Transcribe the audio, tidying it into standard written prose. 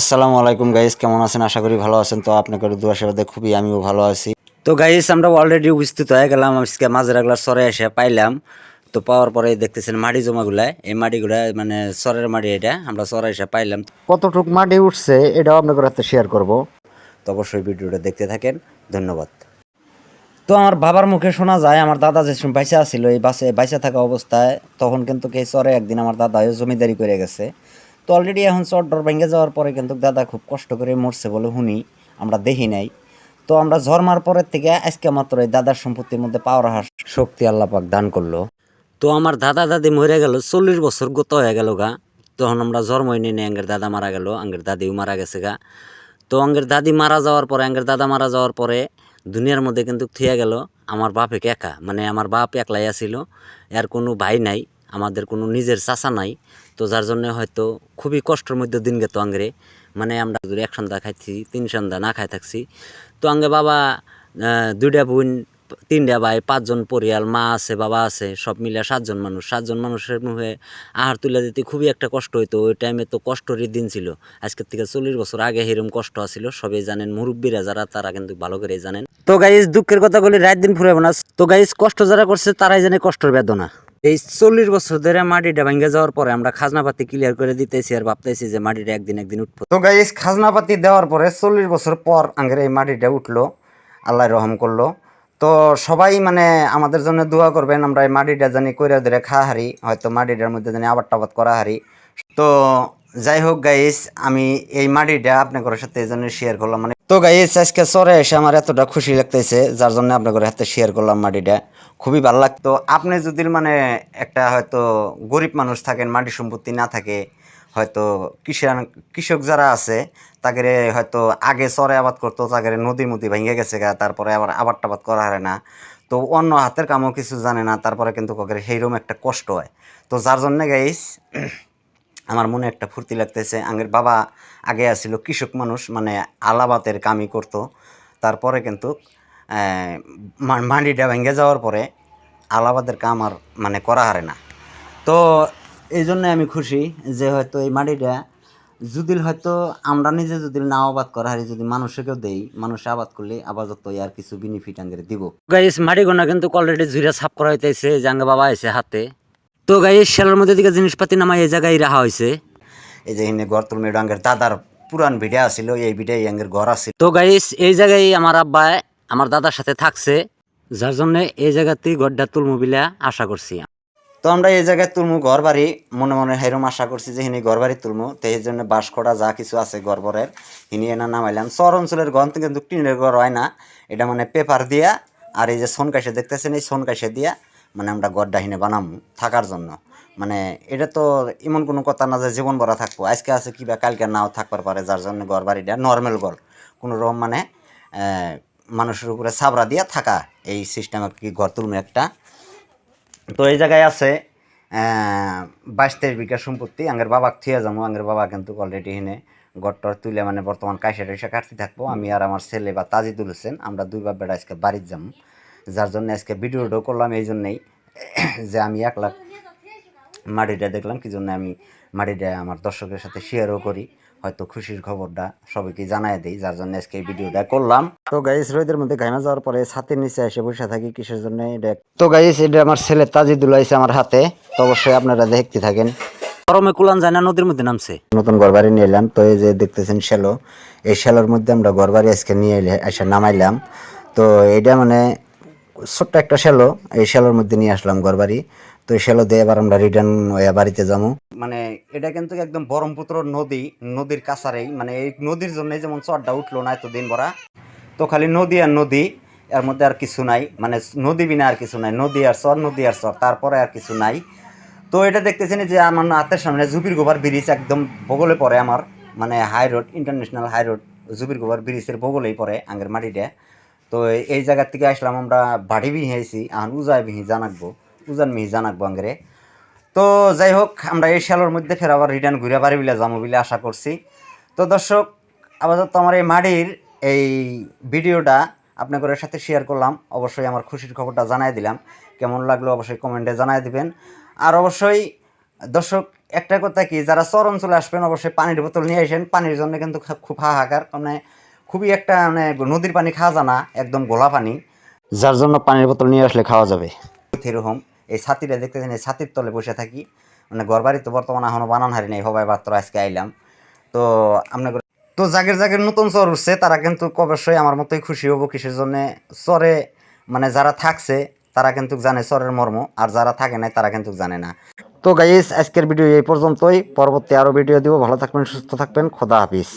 আসসালামু আলাইকুম গাইস, কেমন আছেন? আশা করি ভালো আছেন। তো আপনাদের দোয়া সেবাতে খুবই আমিও ভালো আছি। তো গাইস, আমরা অলরেডি উপস্থিত হয়ে গেলাম। আজকে মাঝরাগলার চরে এসে পাইলাম। তো পাওয়ার পরে দেখতেছেন মাটি জমাগুলা, এই মাটিগুলা মানে চরের মাটি, এটা আমরা চরে এসে পাইলাম। কতটুক মাটি উঠছে এটাও আপনাদের সাথে শেয়ার করব। তো অবশ্যই ভিডিওটা দেখতে থাকেন। ধন্যবাদ। তো আমার বাবার মুখে শোনা যায়, আমার দাদা যে সময় বাইসা ছিল, এই বাইসা থাকা অবস্থায় তখন কিন্তু এই চরে একদিন আমার দাদা জমিদারি করে গেছে। তো অলরেডি এখন চর ডর ভেঙে যাওয়ার পরে কিন্তু দাদা খুব কষ্ট করে মরছে বলে শুনি, আমরা দেখি নাই। তো আমরা ঝরমার পরের থেকে আজকে মাত্র এই দাদার সম্পত্তির মধ্যে পাওয়ার হার শক্তি আল্লাহ পাক দান করলো। তো আমার দাদা দাদি মরে গেল, 40 বছর গত হয়ে গেল গা। তখন আমরা জন্মই নিয়ে আঙ্গের দাদা মারা গেল, আঙ্গের দাদিও মারা গেছে গা। তো আঙ্গের দাদি মারা যাওয়ার পরে, আঙ্গের দাদা মারা যাওয়ার পরে দুনিয়ার মধ্যে কিন্তু থিয়া গেল আমার বাপে একা, মানে আমার বাপ একলাই আছিল, এর কোনো ভাই নাই, আমাদের কোনো নিজের চাচা নাই। তো যার জন্য হয়তো খুবই কষ্টের মধ্যে দিন গেত আঙ্গরে, মানে আমরা যদি এক সন্ধ্যা খাইছি 3 সন্ধ্যা না খাই থাকছি। তো আঙ্গে বাবা 2টা বোন, 3টা ভাই, 5জন পরিয়াল, মা আছে, বাবা আছে, সব মিলে 7জন মানুষ। 7জন মানুষের মুখে আহার তুলে দিতে খুবই একটা কষ্ট হইতো। ওই টাইমে তো কষ্টেরই দিন ছিল। আজকের থেকে 40 বছর আগে এরকম কষ্ট আছিল, সবাই জানেন, মুরব্বীরা যারা তারা কিন্তু ভালো করেই জানেন। তো গাইস, দুঃখের কথা বলি, রাত দিন ফুরাবো না। তো গাইস, কষ্ট যারা করছে তারাই জানে কষ্টের বেদনা। এই 40 বছর ধরে মাটিটা ভাঙ্গে যাওয়ার পরে আমরা খাজনাপাতি ক্লিয়ার করে দিতেছি আর ভাবতেছি যে মাটিটা একদিন একদিন উঠবো। তো গাইস, খাজনাপাতি দেওয়ার পরে 40 বছর পর আঙ্গের এই মাটিটা উঠলো, আল্লাহ রহম করলো। তো সবাই মানে আমাদের জন্য দোয়া করবেন, আমরা এই মাটিটা জানি কইরা ধরে খা হারি, হয়তো মাটিটার মধ্যে জানি আবাদ টাবাদ করা হারি। তো যাই হোক গাইস, আমি এই মাটিটা আপনাদের সাথে এই জন্য শেয়ার করলাম। মানে তো গাইস, আজকে চরে এসে আমার এতটা খুশি লাগতেছে, যার জন্য আপনাদের হাতে শেয়ার করলাম মাটিটা। খুবই ভালো লাগতো। আপনি যদি মানে একটা হয়তো গরিব মানুষ থাকেন, মাটি সম্পত্তি না থাকে, হয়তো কৃষক যারা আছে তাকে হয়তো আগে চরে আবাদ করতো, তাকে নদীর মধ্যে ভেঙে গেছে গা, তারপরে আবার আবাদ টাবাদ করা হয় না। তো অন্য হাতের কামও কিছু জানে না, তারপরে কিন্তু কাকের সেইরকম একটা কষ্ট হয়। তো যার জন্যে গাইস, আমার মনে একটা ফুর্তি লাগতেছে। আগের বাবা আগে আসছিল কৃষক মানুষ, মানে আলাবাতের কামই করতো। তারপরে কিন্তু মাটিটা ভেঙে যাওয়ার পরে আলাবাদের কাম আর মানে করা হারে না। তো এই জন্যে আমি খুশি যে হয়তো এই মাটিটা যদি হয়তো আমরা নিজে যদি না আবাদ করা হারি, যদি মানুষকেও দেই, মানুষ আবাদ করলে আবার যত আর কিছু বেনিফিট আঙ্গের দিব। গাইস, মাটি গোনা কিন্তু অলরেডি ঝুড়ে সাফ করা হইতেছে, জাঙ্গা বাবা আছে হাতে। তো গাইস, শেলার মধ্যে দিকে জিনিসপাতি নামাই এই জায়গায় রাখা হয়েছে। এই যে এখানে ঘর তুলমে আঙ্গের দাদার পুরান ভিডিও আছিল, এই ভিডিও আঙ্গের ঘর আছে। তো গাইস, এই জায়গায় আমার আব্বা আমার দাদার সাথে থাকছে, যার জন্য এই জায়গাতেই গড্ডা তুলমুবিলা আশা করছি। তো আমরা এই জায়গায় তুলমু ঘর বাড়ি, মনে মনে হেরম আশা করছি যে হিনি ঘর বাড়ি তুলমু। তো এই জন্য বাঁশ খোড়া যা কিছু আছে গড়বরের হিনি এনা নামাইলাম। শহর অঞ্চলের ঘর কিন্তু টিনের ঘর হয় না, এটা মানে পেপার দিয়া আর এই যে সোনকাশে দেখতেছেন, এই সোনকাশে দিয়া মানে আমরা গড়টা হিনে বানামু থাকার জন্য। মানে এটা তো এমন কোনো কথা না যে জীবন ভরা থাকবো, আজকে আছে কিবা কালকে নাও থাকবার পারে। যার জন্য ঘর বাড়িটা নর্মাল ঘর, কোনো রকম মানে মানুষের উপরে ছাবড়া দিয়া থাকা, এই সিস্টেম আর কি ঘর তুলমু একটা। তো এই জায়গায় আছে 22-23 বিঘা সম্পত্তি। আঙ্গের বাবা থিয়া যাবো, আঙ্গের বাবা কিন্তু অলরেডি হিনে গড়টর তুলে মানে বর্তমান কাইসা টাইসা কাটতে থাকবো। আমি আর আমার ছেলে বা তাজিদুল হোসেন, আমরা দুই বাপ বেড়া আজকে বাড়িতে যাবো। যার জন্য আজকে ভিডিওটাও করলাম এই জন্যেই যে আমি 1 লাখ মাটিটা দেখলাম, কি জন্য আমি মাটিটা আমার দর্শকের সাথে শেয়ারও করি, হয়তো খুশির খবরটা সবাইকে জানাই দিই, যার জন্য আজকে এই ভিডিওটা করলাম। তো গাইস, রোদের মধ্যে ঘামা যাওয়ার পরে ছাতের নিচে এসে বসে থাকি কিসের জন্য এটা। তো গাইস, এটা আমার ছেলে তাজিদুল আইছে আমার হাতে। তো অবশ্যই আপনারা দেখতে থাকেন। গরমে কুলান যায় না, নদীর মধ্যে নামছে। নতুন ঘরবাড়ি নিয়ে এলাম। তো এই যে দেখতেছেন শ্যালো, এই শ্যালোর মধ্যে আমরা ঘরবাড়ি আজকে নিয়ে এসে নামাইলাম। তো এটা মানে ছোট্ট একটা শ্যালো, এই শ্যালোর মধ্যে নিয়ে আসলাম ঘরবাড়ি। তো এই শ্যালো দিয়ে এবার আমরা রিটার্ন বাড়িতে যাবো। মানে এটা কিন্তু একদম ব্রহ্মপুত্র নদী, নদীর কাছারেই, মানে এই নদীর জন্যই যেমন চরটা উঠলো না এতদিন ভরা। তো খালি নদী আর নদী, এর মধ্যে আর কিছু নাই, মানে নদী বিনা আর কিছু নাই, নদী আর চর, নদী আর চর, তারপরে আর কিছু নাই। তো এটা দেখতেছেন যে আমার হাতের সামনে জুবির গোবার ব্রিজ একদম বগলে পড়ে আমার, মানে high road, international high road, জুবির গোবার ব্রিজের বগলেই পড়ে আঙ্গের মাটিটা। তো এই জায়গার থেকে আসলাম আমরা বাড়ি বিহি আইছি, এখন উজায় বিহি জানাকবো, উজান মিহি জানাকবো আঙ্গেরে। তো যাই হোক, আমরা এই সালের মধ্যে ফের আবার রিটার্ন ঘুরে বাড়ি বিলে যাবো বলে আশা করছি। তো দর্শক, আপাতত আমার এই মাটির এই ভিডিওটা আপনাদের সাথে শেয়ার করলাম। অবশ্যই আমার খুশির খবরটা জানাই দিলাম, কেমন লাগলো অবশ্যই কমেন্টে জানাই দিবেন। আর অবশ্যই দর্শক, একটা কথা কি, যারা চর অঞ্চলে আসবেন অবশ্যই পানির বোতল নিয়ে আসেন। পানির জন্য কিন্তু খুব হাহাকার, মানে খুবই একটা মানে নদীর পানি খাওয়া যায় না, একদম গোলা পানি, যার জন্য পানির বোতল নিয়ে আসলে খাওয়া যাবে। এরকম এই ছাতিটা দেখতেছেন, এই ছাতির তলে বসে থাকি, মানে ঘর বাড়ি তো বর্তমানে এখনো বানান হারি নাই, সবাই মাত্র আজকে আইলাম। তো আপনার তো জাগের জাগের নতুন চর উঠছে, তারা কিন্তু অবশ্যই আমার মতোই খুশি হবো। কিসের জন্যে? চরে মানে যারা থাকছে তারা কিন্তু জানে চরের মর্ম, আর যারা থাকে নাই তারা কিন্তু জানে না। তো গাইস, আজকের ভিডিও এই পর্যন্তই। পরবর্তী আরও ভিডিও দিব। ভালো থাকবেন, সুস্থ থাকবেন, খোদা হাফিজ।